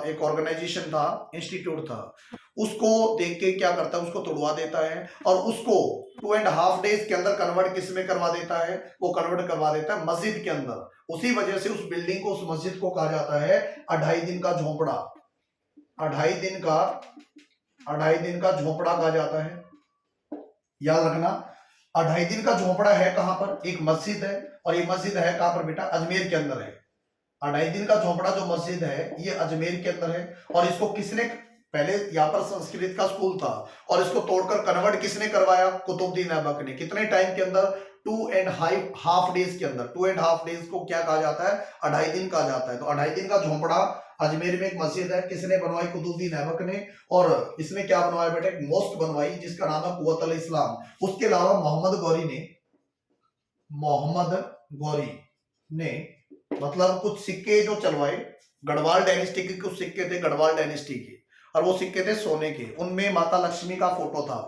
एक ऑर्गेनाइजेशन था, इंस्टीट्यूट था। उसको देख के क्या करता है? उसको तोड़वा देता है और उसको 2.5 डेज के अंदर कन्वर्ट किस में करवा देता है? वो कन्वर्ट करवा देता है मस्जिद के अंदर। उसी वजह से उस बिल्डिंग को, उस मस्जिद को कहा जाता है 2.5 दिन का झोपड़ा। 2.5 दिन का झोपड़ा कहा जाता है। याद रखना, 2.5 दिन का झोपड़ा है कहां पर? एक मस्जिद है, और ये मस्जिद है कहां पर बेटा? अजमेर के अंदर है। 2.5 दिन का झोपड़ा जो मस्जिद है ये अजमेर के अंदर है। और इसको किसने, पहले यहाँ पर संस्कृत का स्कूल था और इसको तोड़कर कन्वर्ट किसने करवाया? कुतुबुद्दीन ऐबक ने। कितने टाइम के अंदर? 2.5 डेज के अंदर। 2.5 डेज को क्या कहा जाता है? 2.5 दिन कहा जाता है। तो 2.5 दिन का झोपड़ा अजमेर में एक मस्जिद है, किसने बनवाई? कुतुबुद्दीन ऐबक ने। और इसने क्या बनवाया बेटा? एक मॉस्क बनवाई जिसका नाम है कुव्वत उल इस्लाम। उसके अलावा मोहम्मद गौरी ने मतलब कुछ सिक्के जो चलवाए, गढ़वाल डायनेस्टी के कुछ सिक्के थे, गढ़वाल डायनेस्टी के, और वो सिक्के थे सोने के, उनमें माता लक्ष्मी का फोटो था।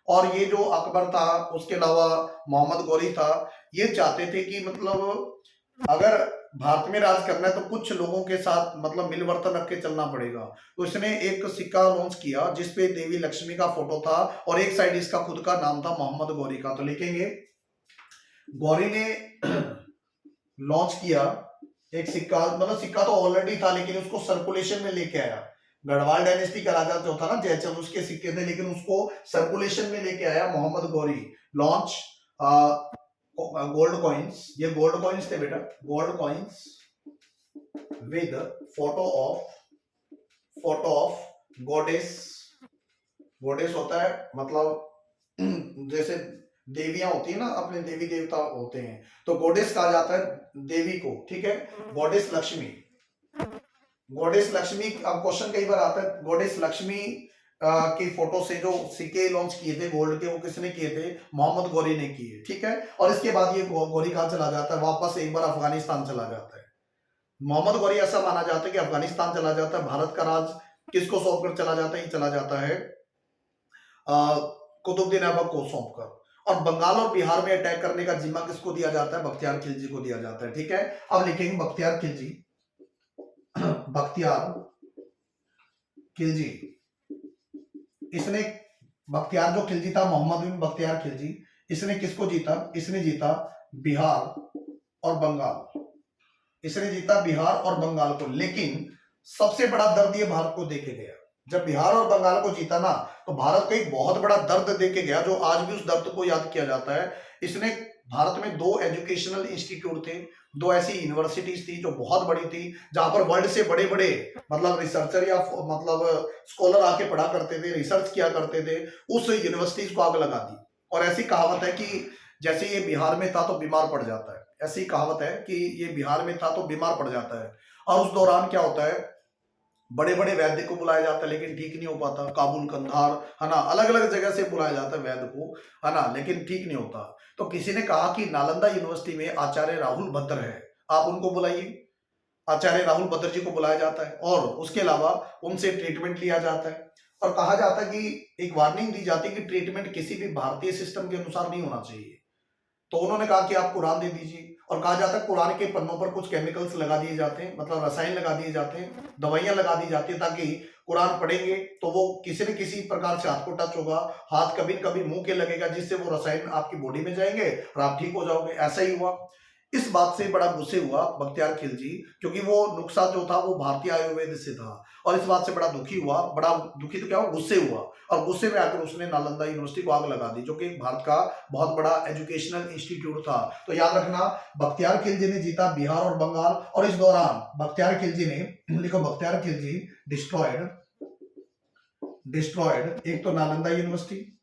और ये जो अकबर था, उसके अलावा मोहम्मद गौरी था, ये चाहते थे कि मतलब अगर भारत में राज करना है तो कुछ लोगों के साथ मतलब मिलवर्तन रख के चलना पड़ेगा। तो इसने एक सिक्का लॉन्च किया जिसपे देवी लक्ष्मी का फोटो था और एक साइड इसका खुद का नाम था मोहम्मद गौरी का। तो लिखेंगे गौरी ने लॉन्च किया एक सिक्का, मतलब सिक्का तो ऑलरेडी था लेकिन उसको सर्कुलेशन में लेके आया। गढ़वाल डायनेस्टी का राजा जो था ना जयचंद, उसके सिक्के थे लेकिन उसको सर्कुलेशन में लेके आया Mohammad Ghori. Launch gold coins, ये गोल्ड कॉइन्स थे बेटा, gold coins with photo of goddess, goddess होता है मतलब जैसे देवियां होती है ना, अपने देवी देवता होते हैं, तो गॉडेस कहा जाता है देवी को, ठीक है। गॉडेस लक्ष्मी, गॉडेस लक्ष्मी, अब क्वेश्चन कई बार आता है गॉडेस लक्ष्मी की फोटो से जो सिक्के लॉन्च किए थे गोल्ड के, वो किसने किए थे? मोहम्मद गौरी ने किए, ठीक है। और इसके बाद ये गौरी कहाँ चला जाता है? वापस एक बार अफगानिस्तान चला जाता है। मोहम्मद गौरी ऐसा माना जाता है कि अफगानिस्तान चला जाता है, भारत का राज किसको सौंप कर चला जाता है? ये चला जाता है कुतुबुद्दीन ऐबक को सौंप कर। और बंगाल और बिहार में अटैक करने का जिम्मा किसको दिया जाता है? बख्तियार खिलजी को दिया जाता है, ठीक है। अब लिखेंगे बख्तियार खिलजी, बख्तियार खिलजी, इसने, बख्तियार जो खिलजी था, मोहम्मद बिन बख्तियार खिलजी, इसने किसको जीता? इसने जीता बिहार और बंगाल, इसने जीता बिहार और बंगाल को। लेकिन सबसे बड़ा दर्द ये भारत को देके गया। जब बिहार और बंगाल को जीता ना, तो भारत को एक बहुत बड़ा दर्द देके गया, जो आज भी उस दर्द को याद किया जाता है। इसने, भारत में 2 एजुकेशनल इंस्टीट्यूट थे, 2 ऐसी यूनिवर्सिटीज थी जो बहुत बड़ी थी, जहां पर वर्ल्ड से बड़े बड़े मतलब रिसर्चर या मतलब स्कॉलर आके पढ़ा करते थे, रिसर्च किया करते थे। उस यूनिवर्सिटीज को आग लगा दी। और ऐसी कहावत है कि जैसे ये बिहार में था तो बीमार पड़ जाता है, ऐसी कहावत है कि ये बिहार में था तो बीमार पड़ जाता है। और उस दौरान क्या होता है, बड़े बड़े वैद्य को बुलाया जाता है लेकिन ठीक नहीं हो पाता, काबुल, कंधार, है ना, अलग अलग जगह से बुलाया जाता है वैद्य को, है ना, लेकिन ठीक नहीं होता। तो किसी ने कहा कि नालंदा यूनिवर्सिटी में आचार्य राहुल भद्र है, आप उनको बुलाइए। आचार्य राहुल भद्र जी को बुलाया जाता है और उसके अलावा उनसे ट्रीटमेंट लिया जाता है। और कहा जाता है कि एक वार्निंग दी जाती है कि ट्रीटमेंट किसी भी भारतीय सिस्टम के अनुसार नहीं होना चाहिए। तो उन्होंने कहा कि आप कुरान दे दीजिए, और कहा जाता है कुरान के पन्नों पर कुछ केमिकल्स लगा दिए जाते हैं, मतलब रसायन लगा दिए जाते हैं, दवाइयां लगा दी जाती है, ताकि कुरान पढ़ेंगे तो वो किसी न किसी प्रकार से हाथ को टच होगा, हाथ कभी कभी मुंह के लगेगा, जिससे वो रसायन आपकी बॉडी में जाएंगे और आप ठीक हो जाओगे। ऐसा ही हुआ। इस बात से बड़ा गुस्से हुआ बख्तियार खिलजी, क्योंकि वो नुस्खा जो था वो भारतीय आयुर्वेद से था, और इस बात से बड़ा दुखी हुआ, बड़ा दुखी तो क्या हुआ, गुस्से हुआ। और गुस्से में आकर उसने नालंदा यूनिवर्सिटी को आग लगा दी, जो कि भारत का बहुत बड़ा एजुकेशनल इंस्टीट्यूट था। तो याद रखना, बख्तियार खिलजी ने जीता बिहार और बंगाल, और इस दौरान बख्तियार खिलजी ने, लिखो बख्तियार खिलजी डिस्ट्रॉयड, डिस्ट्रॉयड एक तो नालंदा यूनिवर्सिटी,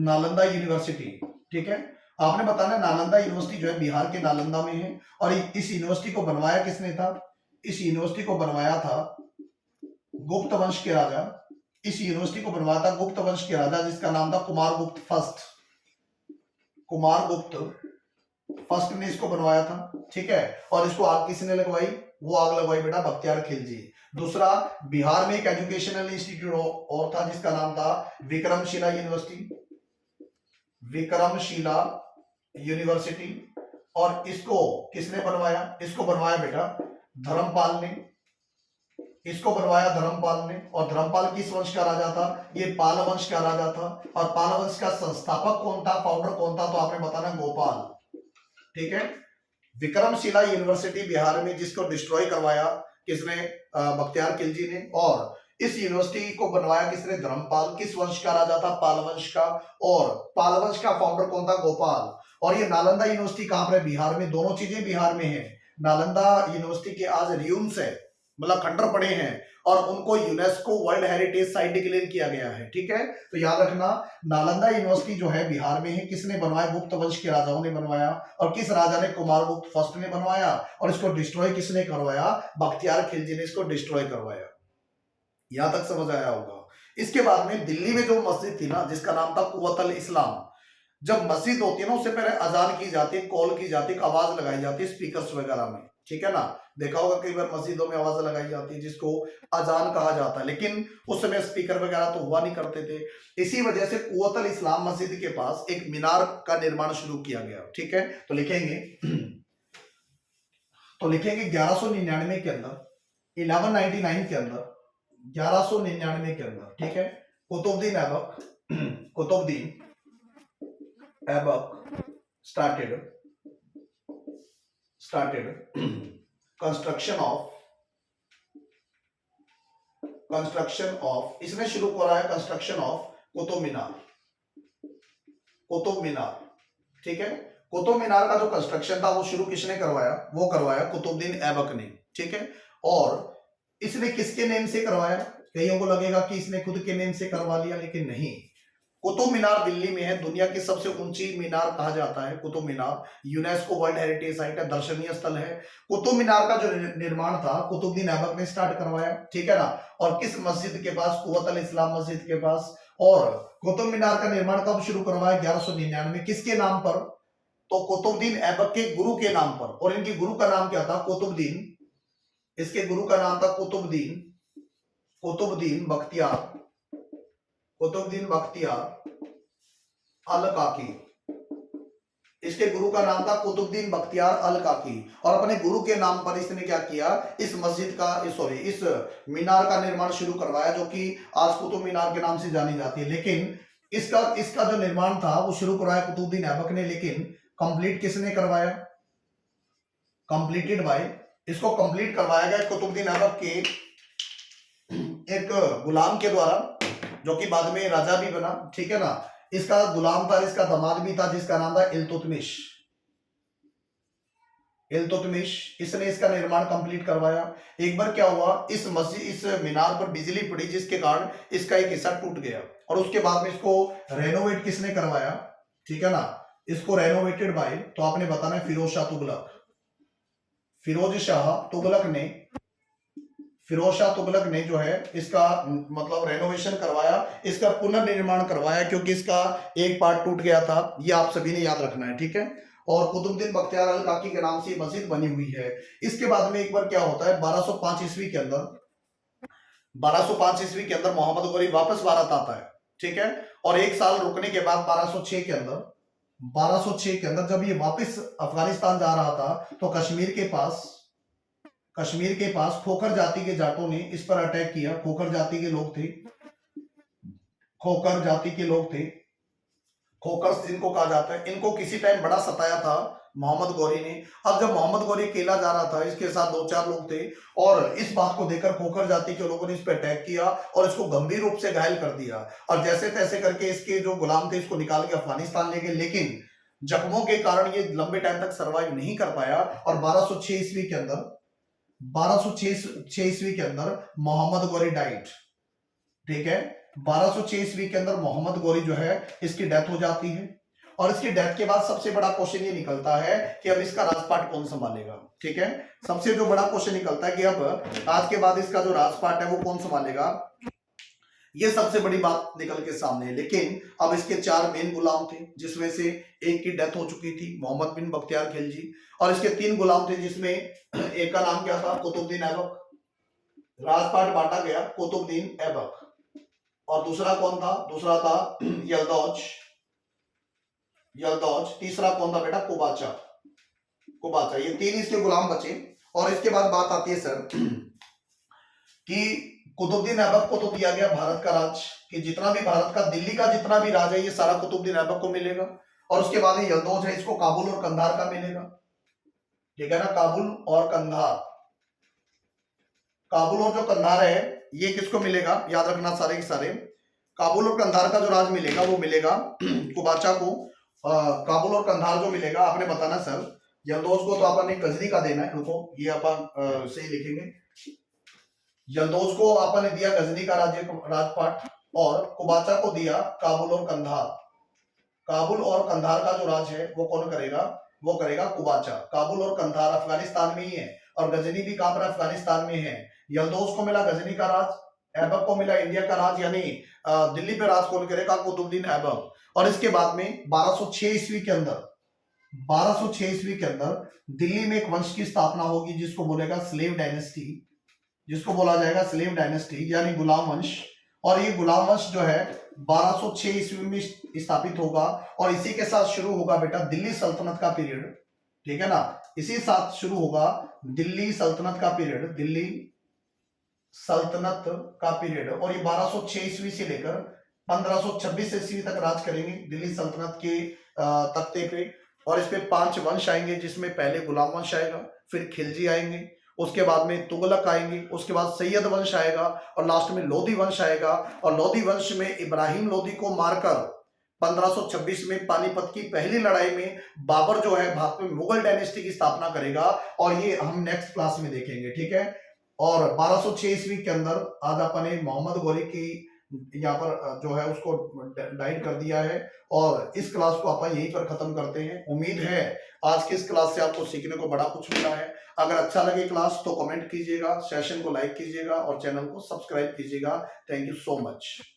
नालंदा यूनिवर्सिटी, ठीक है। आपने बताना नालंदा यूनिवर्सिटी जो है बिहार के नालंदा में है, और इस यूनिवर्सिटी को बनवाया किसने था? इस यूनिवर्सिटी को बनवाया था गुप्त वंश के राजा, इस यूनिवर्सिटी को बनवाया था गुप्त वंश के राजा, जिसका नाम था कुमारगुप्त फर्स्ट, कुमारगुप्त फर्स्ट ने इसको बनवाया था, ठीक है। और इसको आग किसने लगवाई? वो आग लगवाई बेटा बख्तियार खिलजी। दूसरा, बिहार में एक एजुकेशनल इंस्टीट्यूट और था, जिसका नाम था विक्रमशिला यूनिवर्सिटी, विक्रमशिला यूनिवर्सिटी। और इसको किसने बनवाया? इसको बनवाया बेटा धर्मपाल ने, इसको बनवाया धर्मपाल ने। और धर्मपाल किस वंश का राजा था? ये पाल वंश का राजा था। और पाल वंश का संस्थापक कौन था, फाउंडर कौन था? तो आपने बताना गोपाल, ठीक है। विक्रमशिला यूनिवर्सिटी बिहार में, जिसको डिस्ट्रॉय करवाया किसने? बख्तियार खिलजी ने। और इस यूनिवर्सिटी को बनवाया किसने? धर्मपाल। किस वंश का राजा था? पाल वंश का। और पाल वंश का फाउंडर कौन था? गोपाल। और ये नालंदा यूनिवर्सिटी कहां पर है? बिहार में। दोनों चीजें बिहार में है। नालंदा यूनिवर्सिटी के आज रियूम्स है, मतलब खंडर पड़े हैं, और उनको UNESCO world heritage site declare किया गया है, ठीक है। तो याद रखना, नालंदा यूनिवर्सिटी जो है बिहार में है, किसने बनवाया? गुप्त वंश के राजाओं ने बनवाया। और किस राजा ने? कुमारगुप्त फर्स्ट ने बनवाया। और इसको डिस्ट्रॉय किसने करवाया? बख्तियार खिलजी ने इसको डिस्ट्रॉय करवाया। यहां तक समझ आया होगा। इसके बाद में दिल्ली में जो मस्जिद थी ना, जिसका नाम था कुव्वतुल इस्लाम, जब मस्जिद होती है ना, उससे पहले अजान की जाती है, कॉल की जाती है, आवाज लगाई जाती है स्पीकर्स वगैरह में, ठीक है ना। देखा होगा कई बार मस्जिदों में आवाज लगाई जाती है, जिसको अजान कहा जाता है, लेकिन उस समय स्पीकर वगैरह तो हुआ नहीं करते थे। इसी वजह से कुव्वतुल इस्लाम मस्जिद के पास एक मीनार का निर्माण शुरू किया गया, ठीक है। तो लिखेंगे, तो लिखेंगे 1199 के अंदर, 1199 के अंदर, 1199 के अंदर, ठीक है, Qutubuddin Aibak, Qutubuddin Aibak started construction of, इसने शुरू कराया कंस्ट्रक्शन ऑफ कुतुब मीनार, कुतुब मीनार, ठीक है। कुतुब मीनार का जो कंस्ट्रक्शन था वो शुरू किसने करवाया? वो करवाया कुतुबुद्दीन ऐबक ने, ठीक है। और इसने किसके नेम से करवाया? कईयों को लगेगा कि इसने खुद के नेम से करवा लिया, लेकिन नहीं। कुतुब मीनार दिल्ली में है, दुनिया की सबसे ऊंची मीनार कहा जाता है Qutub Minar, UNESCO world heritage site है, दर्शनीय स्थल है। कुतुब मीनार का जो निर्माण था कुतुबुद्दीन ऐबक ने स्टार्ट करवाया, ठीक है ना। और किस मस्जिद के पास? कुव्वत अल इस्लाम मस्जिद के पास। और कुतुब मीनार का निर्माण कब शुरू करवाया? 1199। किसके नाम पर? तो कुतुबुद्दीन ऐबक के गुरु के नाम पर। और इनके गुरु का नाम क्या था? कुतुबुद्दीन। इसके गुरु का नाम था कुतुबुद्दीन बख्तियार, कुतुबुद्दीन बख्तियार अल काकी। इसके गुरु का नाम था कुतुबुद्दीन बख्तियार अल काकी। और अपने गुरु के नाम पर इसने क्या किया? इस मस्जिद का, सॉरी, इस मीनार का निर्माण शुरू करवाया, जो कि आज कुतुब मीनार के नाम से जानी जाती है। लेकिन इसका जो निर्माण था वो शुरू करवाया कुतुबुद्दीन ऐबक ने, लेकिन कंप्लीट किसने करवाया? कंप्लीटेड बाय, इसको कंप्लीट करवाया गया कुतुबुद्दीन ऐबक के एक गुलाम के द्वारा, जो कि बाद में राजा भी बना, ठीक है ना। इसका गुलाम था, इसका दामाद भी था, जिसका नाम था इल्तुतमिश। इसने इसका निर्माण कंप्लीट करवाया। एक बार क्या हुआ, इस मीनार पर बिजली पड़ी, जिसके कारण इसका एक हिस्सा टूट गया। और उसके बाद में इसको रेनोवेट किसने करवाया? ठीक है ना, इसको रेनोवेटेड बाय, तो आपने बताना है फिरोज शाह तुगलक। फिरोज शाह तुगलक ने जो है इसका मतलब रेनोवेशन करवाया, इसका पुनर्निर्माण करवाया, क्योंकि इसका एक पार्ट टूट गया था। ये आप सभी ने याद रखना है, ठीक है। और कुतुबुद्दीन बख्तियार अल काकी के नाम से मस्जिद बनी हुई है। इसके बाद में एक बार क्या होता है, 1205 ईस्वी के अंदर मोहम्मद गौरी वापस भारत आता है, ठीक है। और एक साल रुकने के बाद 1206 के अंदर जब ये वापस अफगानिस्तान जा रहा था, तो कश्मीर के पास खोखर जाति के जाटों ने इस पर अटैक किया। खोखर जाति के लोग थे, खोकर जिनको कहा जाता है, इनको किसी टाइम बड़ा सताया था मोहम्मद गौरी ने। अब जब मोहम्मद गौरी अकेला जा रहा था, इसके साथ 2-4 लोग थे, और इस बात को देखकर खोखर जाति के लोगों ने इस पर अटैक किया और इसको गंभीर रूप से घायल कर दिया। और जैसे तैसे करके इसके जो गुलाम थे इसको निकाल के अफगानिस्तान ले गए, लेकिन जख्मों के कारण ये लंबे टाइम तक सर्वाइव नहीं कर पाया। और 1206 ईस्वी के अंदर मोहम्मद गौरी डाइट, ठीक है। 1206 ईस्वी के अंदर मोहम्मद गौरी जो है इसकी डेथ हो जाती है। और इसकी डेथ के बाद सबसे बड़ा क्वेश्चन ये निकलता है कि अब इसका राजपाट कौन संभालेगा, ठीक है। सबसे जो बड़ा क्वेश्चन निकलता है कि अब आज के बाद इसका जो राजपाट है वो कौन संभालेगा, ये सबसे बड़ी बात निकल के सामने है। लेकिन अब इसके 4 मेन गुलाम थे, जिसमें से एक की डेथ हो चुकी थी, मोहम्मद बिन बख्तियार खिलजी। और इसके 3 गुलाम थे, जिसमें एक का नाम क्या था? कुतुबुद्दीन ऐबक। राजपाट बांटा गया कुतुबुद्दीन ऐबक। और दूसरा कौन था? दूसरा था यल्दौज। तीसरा कौन था बेटा? कुबाचा। ये 3 इसके गुलाम बचे। और इसके बाद बात आती है सर कि कुतुबुद्दीन ऐबक को तो दिया गया भारत का राज, कि जितना भी भारत का, दिल्ली का जितना भी राज है ये सारा कुतुबुद्दीन ऐबक को मिलेगा। और उसके बाद ये यल्दौज है, इसको काबुल और कंधार का मिलेगा, ठीक है ना। काबुल और जो कंधार है ये किसको मिलेगा? याद रखना सारे के सारे। काबुल और कंधार का जो राज मिलेगा वो मिलेगा कुबाचा को। काबुल और कंधार जो मिलेगा, आपने बताना सर। यल्दौज को तो अपन ने गजनी का देना है, रुको ये अपन सही लिखेंगे। यल्दौज को आपने दिया गजनी का राजपाट, और कुबाचा को दिया काबुल और कंधार का जो राज है वो कौन करेगा? वो करेगा कुबाचा। काबुल और कंधार अफगानिस्तान में ही है, और गजनी भी कहां पर? अफगानिस्तान में है। यल्दौज को मिला गजनी का राज, ऐबक को मिला इंडिया का राज, यानी दिल्ली पे राज कौन करेगा? कुतुबुद्दीन ऐबक। और इसके बाद में 1206 ईस्वी के अंदर दिल्ली में एक वंश की स्थापना होगी, जिसको बोलेगा स्लेव डायनेस्टी, बोला जाएगा स्लेव डायनेस्टी, यानी गुलाम वंश। और ये गुलाम वंश जो है 1206 ईस्वी में स्थापित होगा। और इसी के साथ शुरू होगा बेटा दिल्ली सल्तनत का पीरियड, ठीक है ना। इसी साथ शुरू होगा दिल्ली सल्तनत का पीरियड। और ये 1206 ईस्वी से लेकर 1526 ईस्वी तक राज करेंगे दिल्ली सल्तनत के तख्ते पे। और इस पे 5 वंश आएंगे, जिसमें पहले गुलाम वंश आएगा, फिर खिलजी आएंगे, उसके बाद में तुगलक आएंगे, उसके बाद सैयद वंश आएगा, और लास्ट में लोधी वंश आएगा। और लोधी वंश में इब्राहिम लोधी को मारकर 1526 में पानीपत की पहली लड़ाई में बाबर जो है भारत में मुगल डायनेस्टी की स्थापना करेगा। और ये हम नेक्स्ट क्लास में देखेंगे, ठीक है। और 1206 ईस्वी के अंदर आज आपने मोहम्मद गौरी की यहाँ पर जो है उसको डाइट कर दिया है। और इस क्लास को आप यहीं पर खत्म करते हैं। उम्मीद है आज की इस क्लास से आपको सीखने को बड़ा कुछ मिला है। अगर अच्छा लगे क्लास तो कमेंट कीजिएगा, सेशन को लाइक कीजिएगा और चैनल को सब्सक्राइब कीजिएगा। Thank you so much.